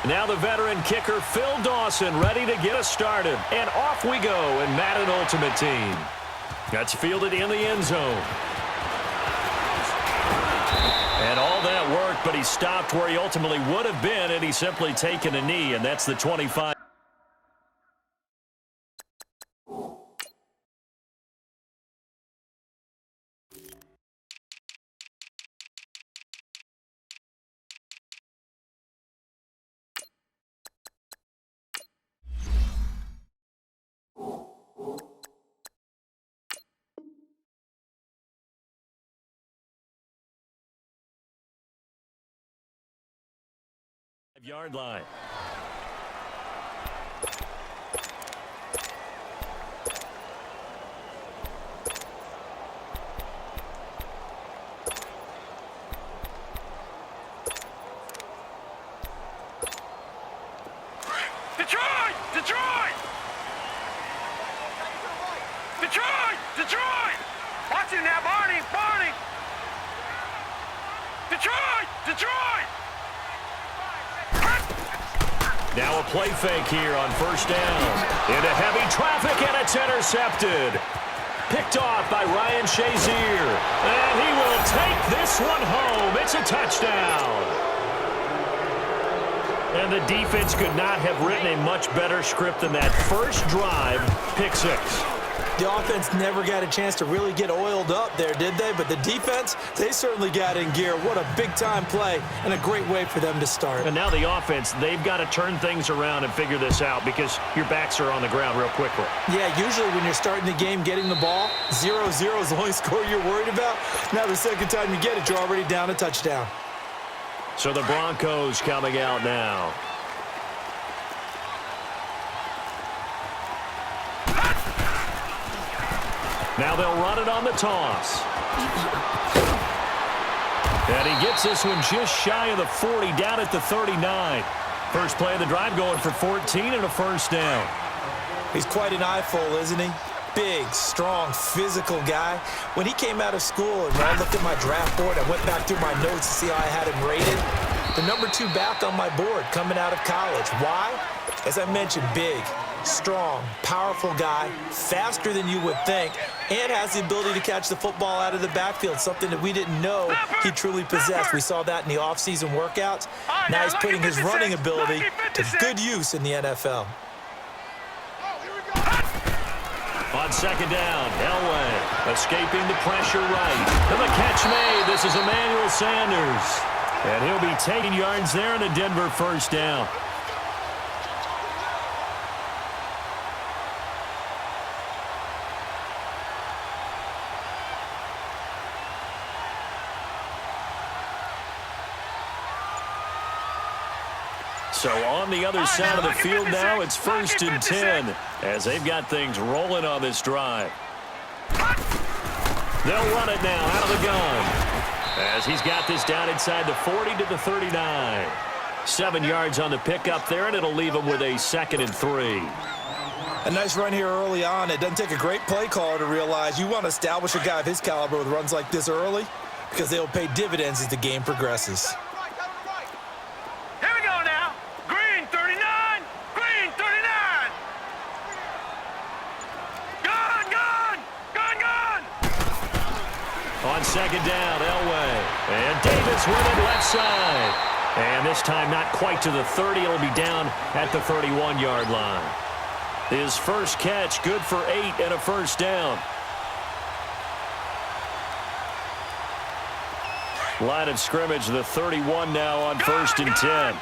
Now the veteran kicker, Phil Dawson, ready to get us started. And off we go in Madden Ultimate Team. That's fielded in the end zone. And all that worked, but he stopped where he ultimately would have been, and he's simply taken a knee, and that's the 25. Yard line. Detroit! Detroit! Detroit! Detroit! Watch it now, Barney! Barney! Detroit! Detroit! Now a play fake here on first down. Into heavy traffic, and it's intercepted. Picked off by Ryan Shazier. And he will take this one home. It's a touchdown. And the defense could not have written a much better script than that first drive, pick six. The offense never got a chance to really get oiled up there, did they? But the defense, they certainly got in gear. What a big-time play and a great way for them to start. And now the offense, they've got to turn things around and figure this out because your backs are on the ground real quickly. Yeah, usually when you're starting the game getting the ball, 0-0 is the only score you're worried about. Now the second time you get it, you're already down a touchdown. So the Broncos coming out now. Now they'll run it on the toss. And he gets this one just shy of the 40, down at the 39. First play of the drive going for 14 and a first down. He's quite an eyeful, isn't he? Big, strong, physical guy. When he came out of school and I looked at my draft board, I went back through my notes to see how I had him rated. The number 2 back on my board coming out of college. Why? As I mentioned, big, strong, powerful guy, faster than you would think, and has the ability to catch the football out of the backfield, something that we didn't know he truly possessed. We saw that in the offseason workouts. Now he's putting his running ability to good use in the NFL. On second down, Elway escaping the pressure right. And the catch made. This is Emmanuel Sanders. And he'll be taking yards there in a Denver first down. So on the other side of the field now, it's first and 10 as they've got things rolling on this drive. They'll run it now out of the gun as he's got this down inside the 40 to the 39. 7 yards on the pickup there, and it'll leave him with a 2nd and 3. A nice run here early on. It doesn't take a great play caller to realize you want to establish a guy of his caliber with runs like this early because they'll pay dividends as the game progresses. On second down, Elway. And Davis with it left side. And this time not quite to the 30. It'll be down at the 31-yard line. His first catch, good for 8 and a first down. Line of scrimmage, the 31 now on first and 10.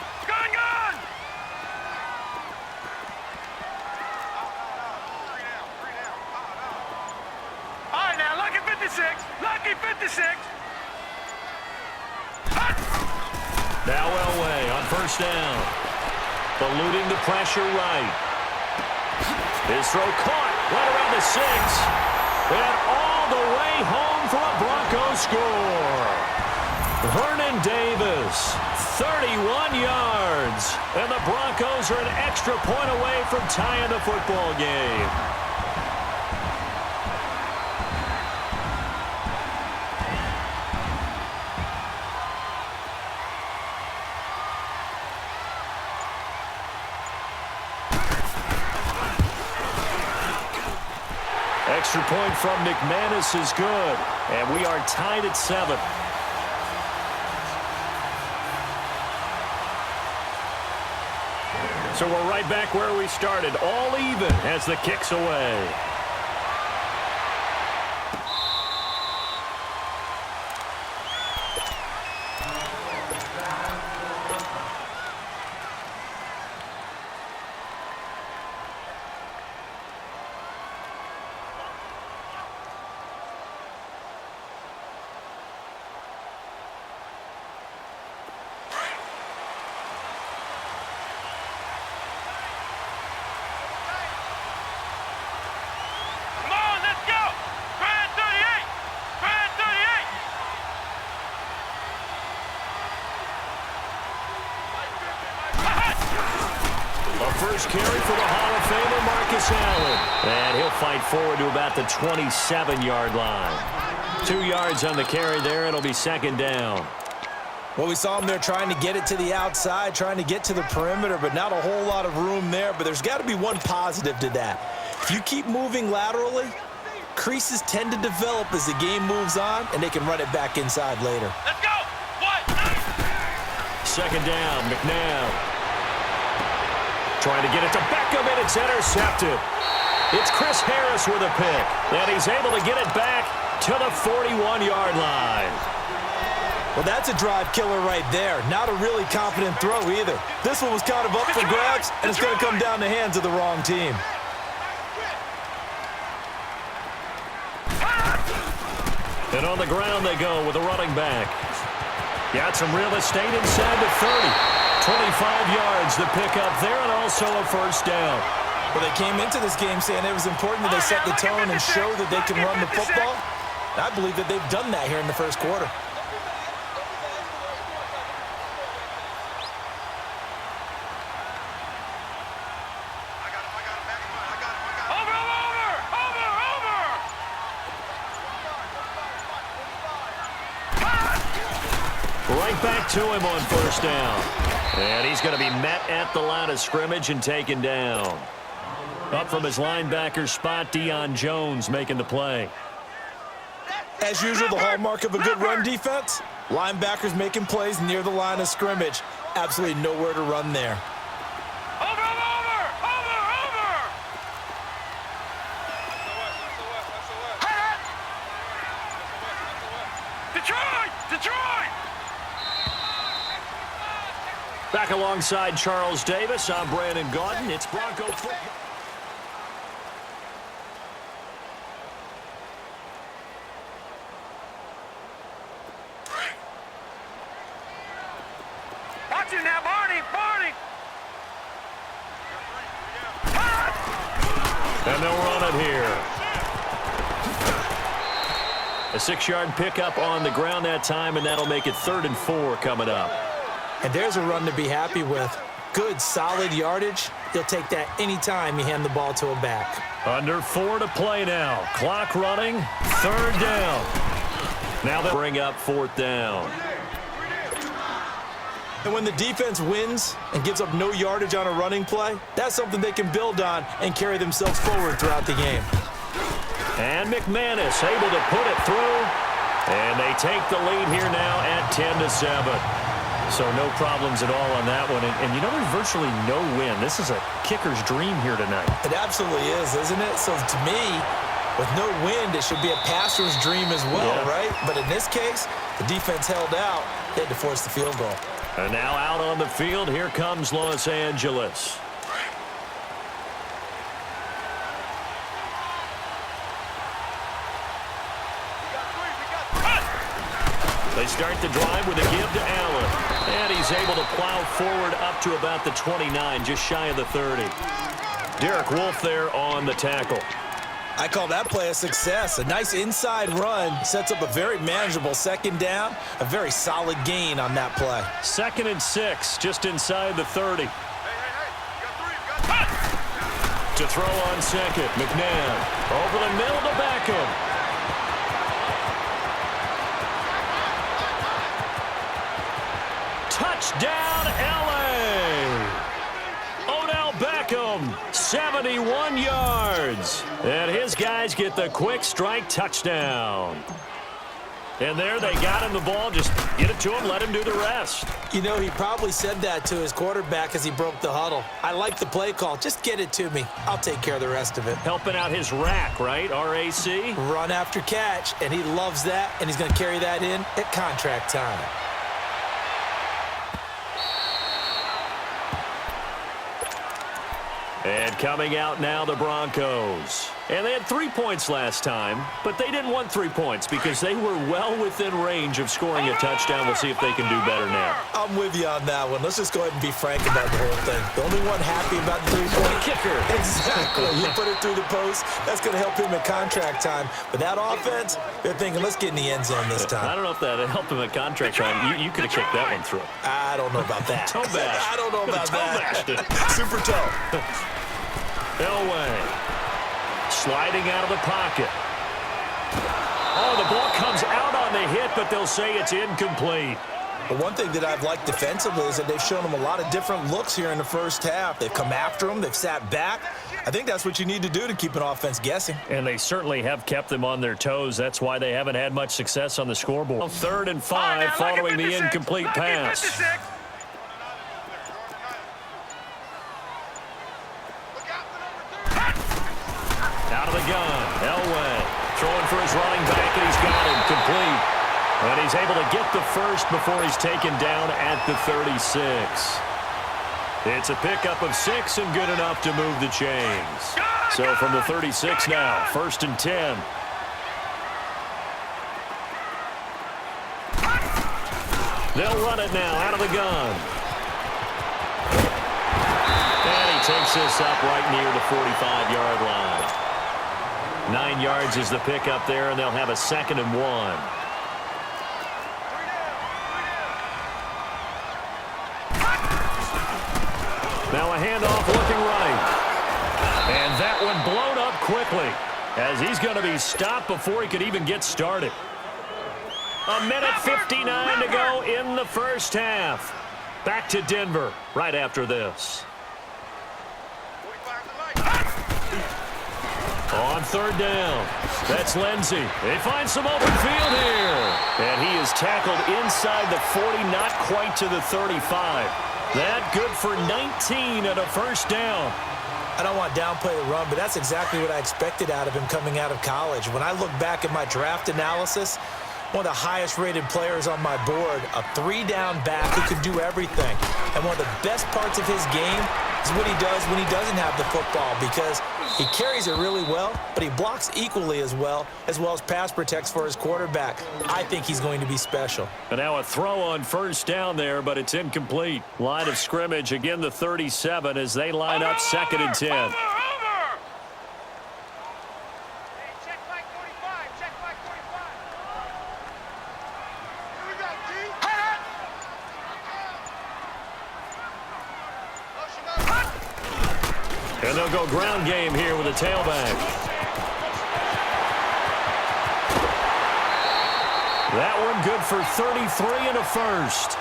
Now Elway on first down. Eluding the pressure right. His throw caught right around the 6. And all the way home for a Broncos score. Vernon Davis, 31 yards. And the Broncos are an extra point away from tying the football game. extra point from McManus is good. And we are tied at 7. So we're right back where we started, all even as the kick's away. First carry for the Hall of Famer, Marcus Allen. And he'll fight forward to about the 27-yard line. 2 yards on the carry there. It'll be second down. Well, we saw him there trying to get it to the outside, trying to get to the perimeter, but not a whole lot of room there. But there's got to be one positive to that. If you keep moving laterally, creases tend to develop as the game moves on, and they can run it back inside later. Let's go! What? Second down, McNabb. Trying to get it to Beckham, and it's intercepted. It's Chris Harris with a pick, and he's able to get it back to the 41-yard line. Well, that's a drive killer right there. Not a really confident throw either. This one was kind of up for grabs, and it's going to come down the hands of the wrong team. And on the ground they go with a running back. Got some real estate inside the 30. 25 yards to pick up there, and also a first down. Well, they came into this game saying it was important that they set the tone and show that they can run the football. And I believe that they've done that here in the first quarter. Right back to him on first down. And he's going to be met at the line of scrimmage and taken down. Up from his linebacker spot, Deion Jones making the play. As usual, the hallmark of a good run defense, linebackers making plays near the line of scrimmage. Absolutely nowhere to run there. Detroit! Back alongside Charles Davis, I'm Brandon Gaudin. It's Bronco football. Watch it now, Barney! And they'll run it here. A 6-yard pickup on the ground that time, and that'll make it 3rd and 4 coming up. And there's a run to be happy with. Good, solid yardage. He'll take that anytime you hand the ball to a back. Under 4 to play now. Clock running. 3rd down. Now they'll bring up 4th down. And when the defense wins and gives up no yardage on a running play, that's something they can build on and carry themselves forward throughout the game. And McManus able to put it through. And they take the lead here now at 10-7. So no problems at all on that one. And you know, there's virtually no win. This is a kicker's dream here tonight. It absolutely is, isn't it? So to me, with no wind, it should be a passer's dream as well, right? But in this case, the defense held out. They had to force the field goal. And now out on the field, here comes Los Angeles. They start the drive with a give to Allen. And he's able to plow forward up to about the 29, just shy of the 30. Derek Wolfe there on the tackle. I call that play a success. A nice inside run sets up a very manageable second down. A very solid gain on that play. 2nd and 6, just inside the 30. To throw on second, McNabb. Over the middle to Beckham. Touchdown, L.A. Odell Beckham 71 yards. And his guys get the quick strike touchdown. And there they got him the ball. Just get it to him, let him do the rest. You know, he probably said that to his quarterback as he broke the huddle. I like the play call. Just get it to me. I'll take care of the rest of it. Helping out his rack, right? R-A-C? Run after catch, and he loves that, and he's going to carry that in at contract time. And coming out now, the Broncos. And they had 3 points last time, but they didn't want 3 points because they were well within range of scoring a touchdown. We'll see if they can do better now. I'm with you on that one. Let's just go ahead and be frank about the whole thing. The only one happy about the three-point kicker. Exactly. You put it through the post. That's going to help him at contract time. But that offense, they're thinking, let's get in the end zone this time. I don't know if that helped him at contract time. You could have kicked that one through. I don't know about that. Toe bash. I don't know about that. Super toe. Elway sliding out of the pocket. Oh, the ball comes out on the hit, but they'll say it's incomplete. But one thing that I've liked defensively is that they've shown him a lot of different looks here in the first half. They've come after him. They've sat back. I think that's what you need to do to keep an offense guessing. And they certainly have kept them on their toes. That's why they haven't had much success on the scoreboard. 3rd and 5 following the incomplete pass. Out of the gun, Elway throwing for his running back, and he's got him complete. And he's able to get the first before he's taken down at the 36. It's a pickup of 6 and good enough to move the chains. So from the 36 now, 1st and 10. They'll run it now out of the gun. And he takes this up right near the 45-yard line. 9 yards is the pickup there, and they'll have a 2nd and 1. Now a handoff looking right. And that one blown up quickly as he's going to be stopped before he could even get started. 1:59 to go in the first half. Back to Denver right after this. On 3rd down, that's Lindsey. They find some open field here. And he is tackled inside the 40, not quite to the 35. That good for 19 and a first down. I don't want to downplay the run, but that's exactly what I expected out of him coming out of college. When I look back at my draft analysis, one of the highest-rated players on my board, a 3-down back who can do everything. And one of the best parts of his game is what he does when he doesn't have the football, because he carries it really well, but he blocks equally as well as pass protects for his quarterback. I think he's going to be special. And now a throw on 1st down there, but it's incomplete. Line of scrimmage, again the 37 as they line up 2nd and 10. And they'll go ground game here with a tailback. That one good for 33 and a first.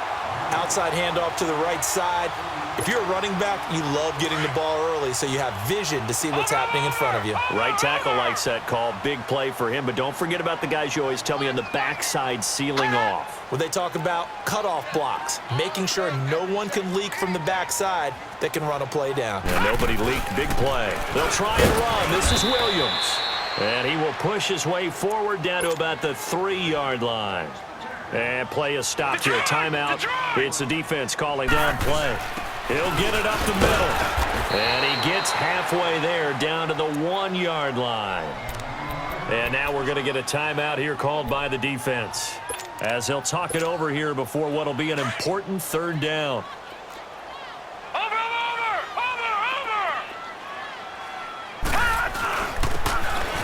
Outside handoff to the right side. If you're a running back, you love getting the ball early so you have vision to see what's happening in front of you. Right tackle likes that call. Big play for him, but don't forget about the guys you always tell me on the backside sealing off. Well, they talk about cutoff blocks, making sure no one can leak from the backside that can run a play down. And nobody leaked. Big play. They'll try and run. This is Williams. And he will push his way forward down to about the 3-yard line. And play is stopped here. Timeout. It's the defense calling down play. He'll get it up the middle. And he gets halfway there down to the 1-yard line. And now we're going to get a timeout here called by the defense, as they'll talk it over here before what will be an important 3rd down.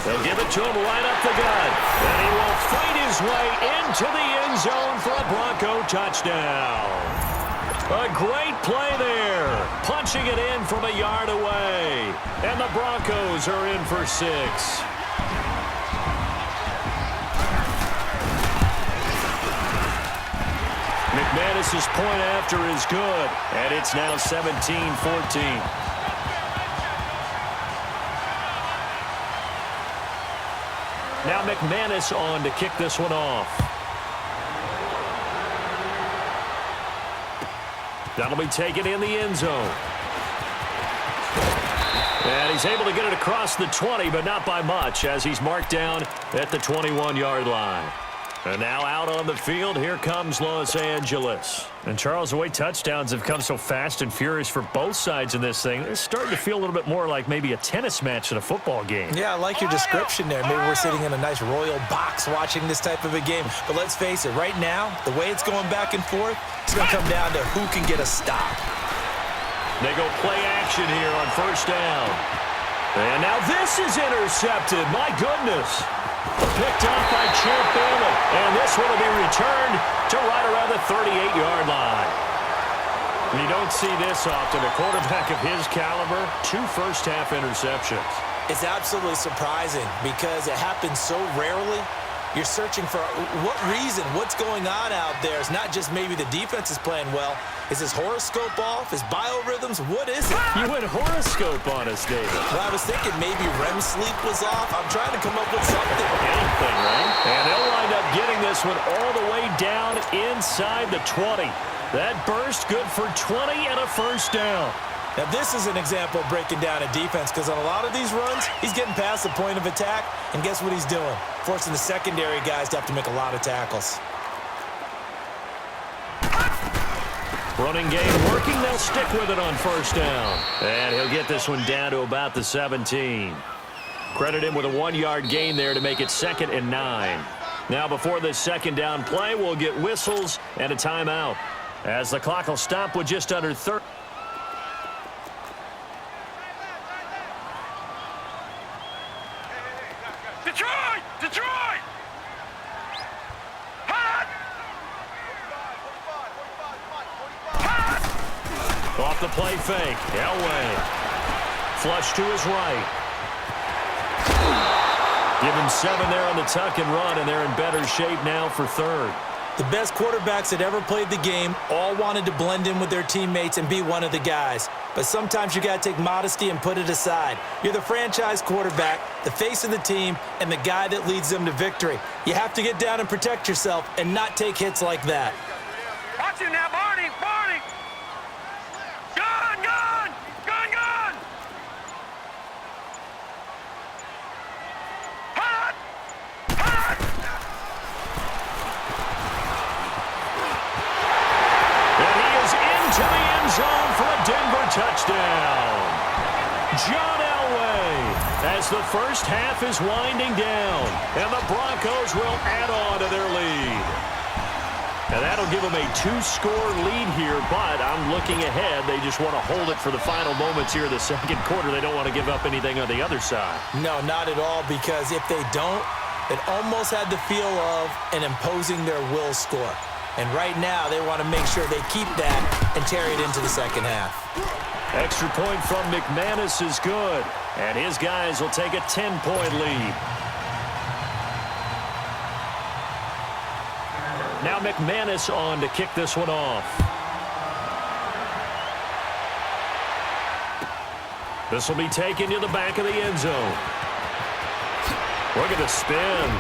They'll give it to him right up the gut. And he will fight his way into the end zone for a Bronco touchdown. A great play there. Punching it in from a yard away. And the Broncos are in for 6. McManus's point after is good. And it's now 17-14. Now McManus on to kick this one off. That'll be taken in the end zone. And he's able to get it across the 20, but not by much, as he's marked down at the 21-yard line. And now out on the field, here comes Los Angeles. And Charles, the way touchdowns have come so fast and furious for both sides in this thing, it's starting to feel a little bit more like maybe a tennis match in a football game. Yeah, I like your description there. Maybe we're sitting in a nice royal box watching this type of a game. But let's face it, right now, the way it's going back and forth, it's going to come down to who can get a stop. They go play action here on first down. And now this is intercepted. My goodness. Picked off by Champ Bailey. And this one will be returned to right around the 38-yard line. You don't see this often. A quarterback of his caliber, 2 first-half interceptions. It's absolutely surprising because it happens so rarely. You're searching for what reason, what's going on out there. It's not just maybe the defense is playing well. Is his horoscope off? His biorhythms? What is it? You went horoscope on us, David. Well, I was thinking maybe REM sleep was off. I'm trying to come up with something. Anything, right? And they'll wind up getting this one all the way down inside the 20. That burst good for 20 and a first down. Now, this is an example of breaking down a defense because on a lot of these runs, he's getting past the point of attack, and guess what he's doing? Forcing the secondary guys to have to make a lot of tackles. Running game working. They'll stick with it on first down. And he'll get this one down to about the 17. Credit him with a 1-yard gain there to make it 2nd and 9. Now, before this second down play, we'll get whistles and a timeout, as the clock will stop with just under 30. Detroit! Detroit! Hot! Off the play fake. Elway. Flush to his right. Give him 7 there on the tuck and run, and they're in better shape now for 3rd. The best quarterbacks that ever played the game all wanted to blend in with their teammates and be one of the guys. But sometimes you got to take modesty and put it aside. You're the franchise quarterback, the face of the team, and the guy that leads them to victory. You have to get down and protect yourself and not take hits like that. Watch him now, Barney! Barney! Gun! Gun! Gun! Gun! Hot! Hot! And he is into the end zone for a Denver touchdown. John Elway, as the first half is winding down, and the Broncos will add on to their lead. And that'll give them a 2-score lead here, but I'm looking ahead. They just want to hold it for the final moments here of the second quarter. They don't want to give up anything on the other side. No, not at all, because if they don't, it almost had the feel of an imposing their will score. And right now, they want to make sure they keep that and carry it into the second half. Extra point from McManus is good, and his guys will take a 10-point lead. Now McManus on to kick this one off. This will be taken to the back of the end zone. Look at the spin.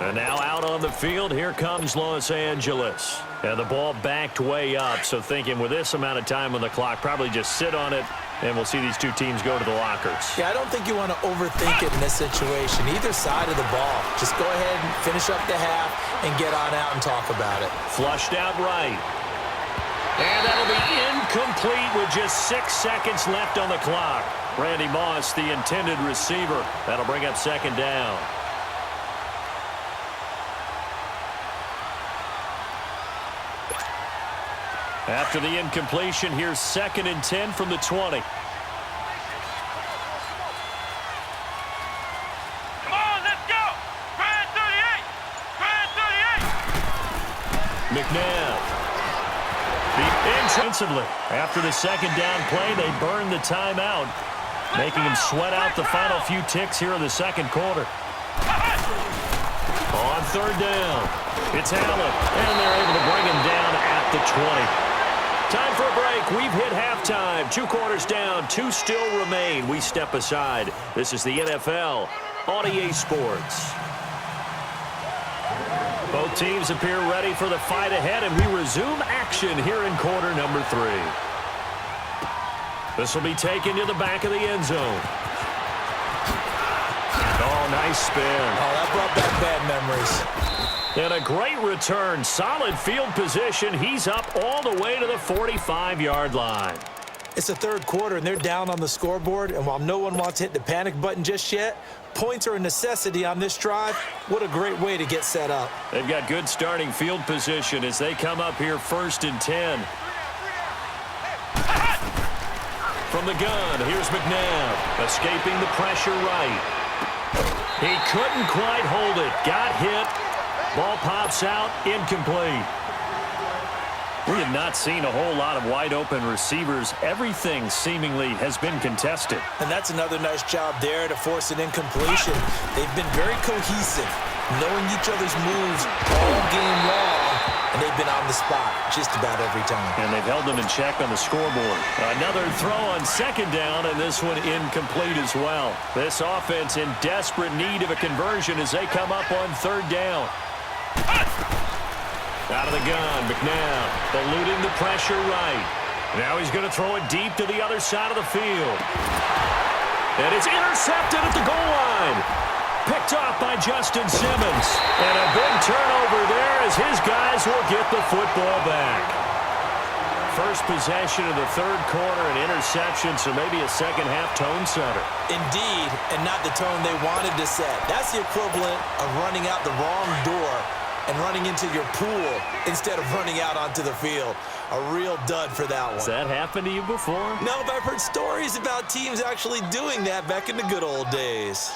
And now out on the field, here comes Los Angeles. And the ball backed way up, so thinking with this amount of time on the clock, probably just sit on it, and we'll see these two teams go to the lockers. Yeah, I don't think you want to overthink it in this situation. Either side of the ball. Just go ahead and finish up the half and get on out and talk about it. Flushed out right. And that'll be incomplete with just 6 seconds left on the clock. Randy Moss, the intended receiver. That'll bring up second down. After the incompletion, here's 2nd and 10 from the 20. Come on, let's go! Grand 38! Grand 38! McNabb. Defensively. After the second down play, they burn the timeout, making him sweat out the final few ticks here in the second quarter. On 3rd down, it's Allen, and they're able to bring him down at the 20. Time for a break. We've hit halftime. 2 quarters down. 2 still remain. We step aside. This is the NFL on EA Sports. Both teams appear ready for the fight ahead, and we resume action here in quarter number 3. This will be taken to the back of the end zone. Oh, nice spin. Oh, that brought back bad memories. And a great return. Solid field position. He's up all the way to the 45-yard line. It's the third quarter, and they're down on the scoreboard. And while no one wants to hit the panic button just yet, points are a necessity on this drive. What a great way to get set up. They've got good starting field position as they come up here 1st and 10. From the gun, here's McNabb, escaping the pressure right. He couldn't quite hold it. Got hit. Ball pops out, incomplete. We have not seen a whole lot of wide-open receivers. Everything seemingly has been contested. And that's another nice job there to force an incompletion. They've been very cohesive, knowing each other's moves all game long, and they've been on the spot just about every time. And they've held them in check on the scoreboard. Another throw on 2nd down, and this one incomplete as well. This offense in desperate need of a conversion as they come up on 3rd down. Out of the gun, McNabb eluding the pressure right. Now he's going to throw it deep to the other side of the field. And it's intercepted at the goal line. Picked off by Justin Simmons. And a big turnover there as his guys will get the football back. First possession of the 3rd quarter, an interception, so maybe a second-half tone setter. Indeed, and not the tone they wanted to set. That's the equivalent of running out the wrong door and running into your pool instead of running out onto the field. A real dud for that one. Has that happened to you before? No, but I've heard stories about teams actually doing that back in the good old days.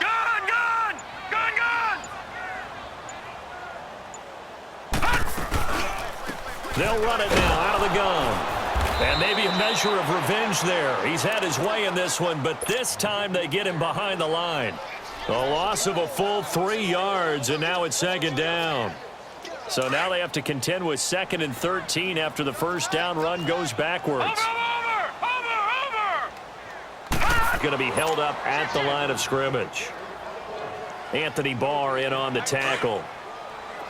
Gun, gun! Gun, gun! They'll run it now out of the gun. And maybe a measure of revenge there. He's had his way in this one, but this time they get him behind the line. A loss of a full 3 yards, and now it's 2nd down. So now they have to contend with 2nd and 13 after the first down run goes backwards. Over! Going to be held up at the line of scrimmage. Anthony Barr in on the tackle.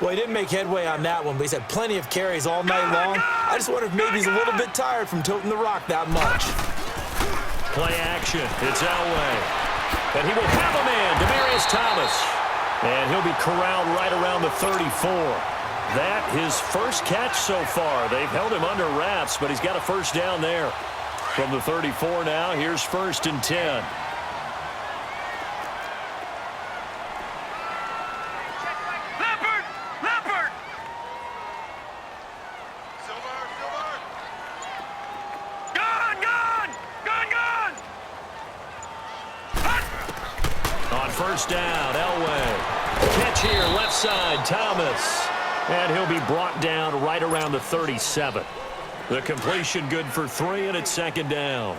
Well, he didn't make headway on that one, but he's had plenty of carries all night long. I just wonder if maybe he's a little bit tired from toting the rock that much. Play action. It's Elway. And he will have a man, Demaryius Thomas. And he'll be corralled right around the 34. That his first catch so far. They've held him under wraps, but he's got a first down there. From the 34 now, here's 1st and 10. Leopard! Leopard! Gun, gun! Gun, gun! On 1st down, Elway. Catch here, left side, Thomas. And he'll be brought down right around the 37. The completion good for 3, and it's 2nd down.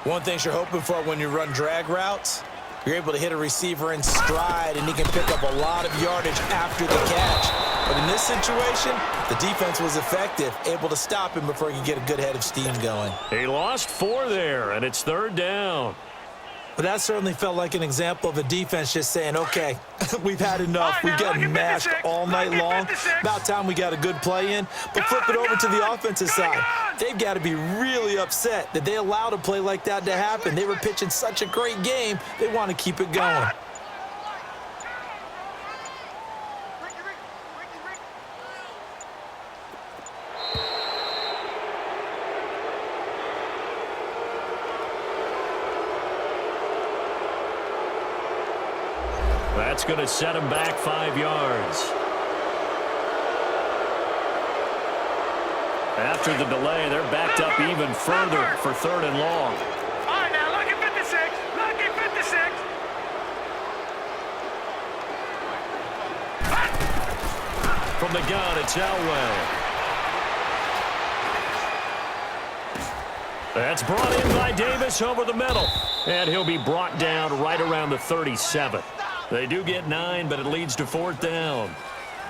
One thing you're hoping for when you run drag routes, you're able to hit a receiver in stride, and he can pick up a lot of yardage after the catch. But in this situation, the defense was effective, able to stop him before he could get a good head of steam going. He lost 4 there, and it's 3rd down. But that certainly felt like an example of a defense just saying, okay, we've had enough. We've gotten mashed all night long. About time we got a good play in. But flip it over to the offensive side. They've got to be really upset that they allowed a play like that to happen. They were pitching such a great game, they want to keep it going. That's going to set him back 5 yards. After the delay, they're backed up even further for 3rd and long. All right, now, lucky 56. Lucky 56. From the gun, it's Elway. That's brought in by Davis over the middle. And he'll be brought down right around the 37. They do get 9, but it leads to 4th down.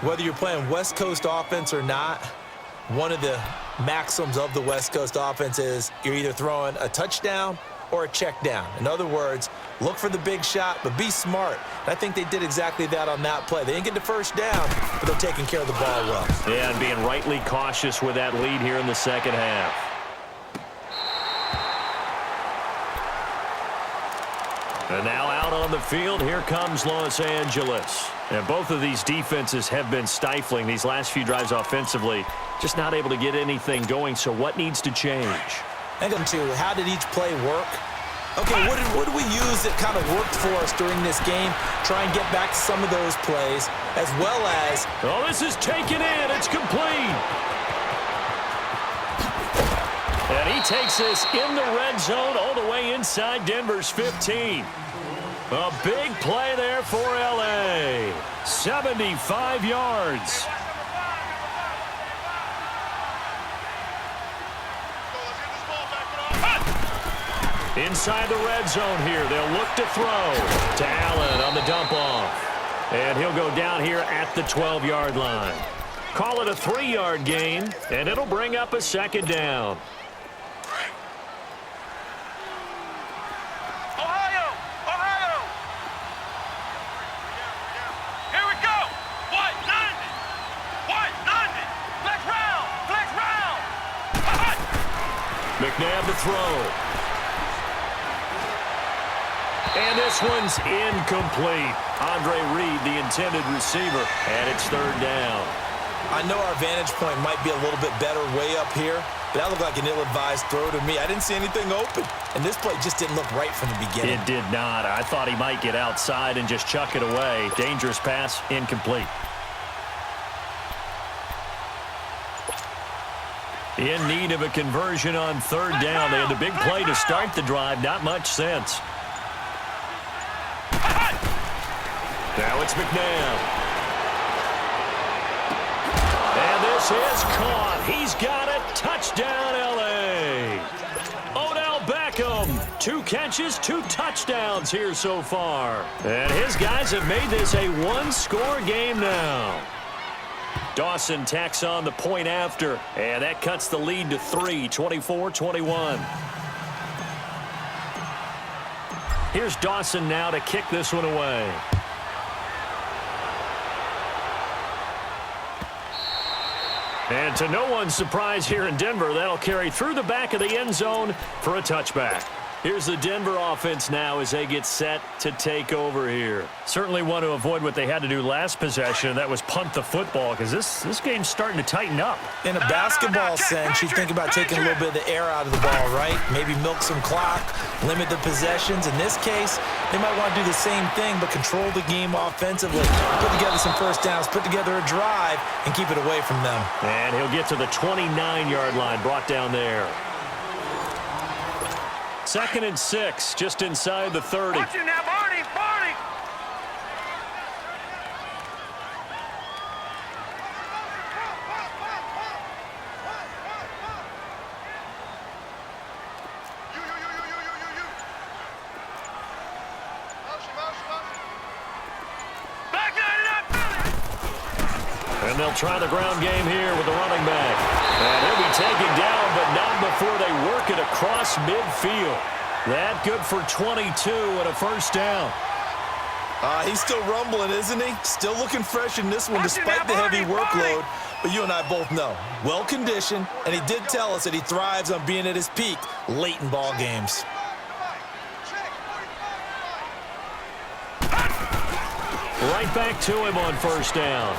Whether you're playing West Coast offense or not, One of the maxims of the West Coast offense is you're either throwing a touchdown or a check down. In other words, look for the big shot, but be smart. And I think they did exactly that on that play. They didn't get the first down, but they're taking care of the ball well. Yeah, and being rightly cautious with that lead here in the second half. And now out on the field, here comes Los Angeles. And both of these defenses have been stifling these last few drives offensively. Just not able to get anything going, so what needs to change? I think to how did each play work? Okay, what did we use that kind of worked for us during this game? Try and get back to some of those plays, as well as... Oh, this is taken in. It's complete. And he takes this in the red zone all the way inside Denver's 15. A big play there for L.A. 75 yards. Inside the red zone here. They'll look to throw to Allen on the dump off. And he'll go down here at the 12-yard line. Call it a 3-yard gain, and it'll bring up a second down. McNabb to throw. And this one's incomplete. Andre Reed, the intended receiver, and it's third down. I know our vantage point might be a little bit better way up here, but that looked like an ill-advised throw to me. I didn't see anything open, and this play just didn't look right from the beginning. It did not. I thought he might get outside and just chuck it away. Dangerous pass, incomplete. In need of a conversion on third down. They had the big play to start the drive. Not much sense. Now it's McNabb. And this is caught. He's got it. Touchdown, L.A. Odell Beckham. 2 catches, 2 touchdowns here so far. And his guys have made this a one-score game now. Dawson tacks on the point after, and that cuts the lead to 3, 24-21. Here's Dawson now to kick this one away. And to no one's surprise here in Denver, that'll carry through the back of the end zone for a touchback. Here's the Denver offense now as they get set to take over here. Certainly want to avoid what they had to do last possession. That was punt the football, because this game's starting to tighten up. In a basketball sense, you think about taking a little bit of the air out of the ball, right? Maybe milk some clock, limit the possessions. In this case, they might want to do the same thing, but control the game offensively. Put together some first downs, put together a drive, and keep it away from them. And he'll get to the 29-yard line, brought down there. 2nd and 6, just inside the 30. Watch it now, Barney, Barney. And they'll try the ground game here with the running back. And he'll be taken down, but not before they work it across midfield. That good for 22 and a first down. He's still rumbling, isn't he? Still looking fresh in this one despite the heavy workload. But you and I both know, well-conditioned, and he did tell us that he thrives on being at his peak late in ball games. Right back to him on first down.